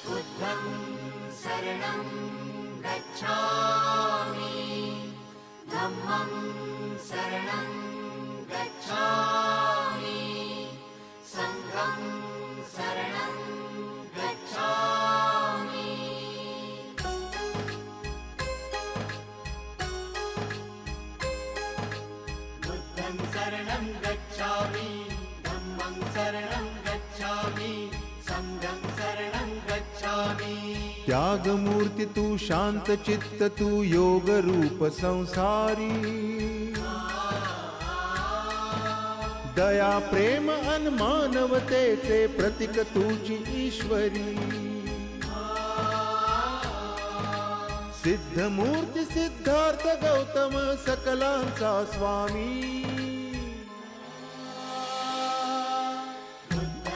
बुद्धं शरणं गच्छामि धम्मं शरणं गच्छामि संघं शरणं गच्छामि बुद्धं शरणं गच्छामि धम्मं शरणं गच्छामि संघं शरणं गच्छामि। त्यागमूर्ती तू शांत चित्त तू योग रूप संसारी दया प्रेम अन मानवतेचे प्रतीक तुझी ईश्वरी सिद्धमूर्ती सिद्धार्थ गौतम सकलांचा स्वामी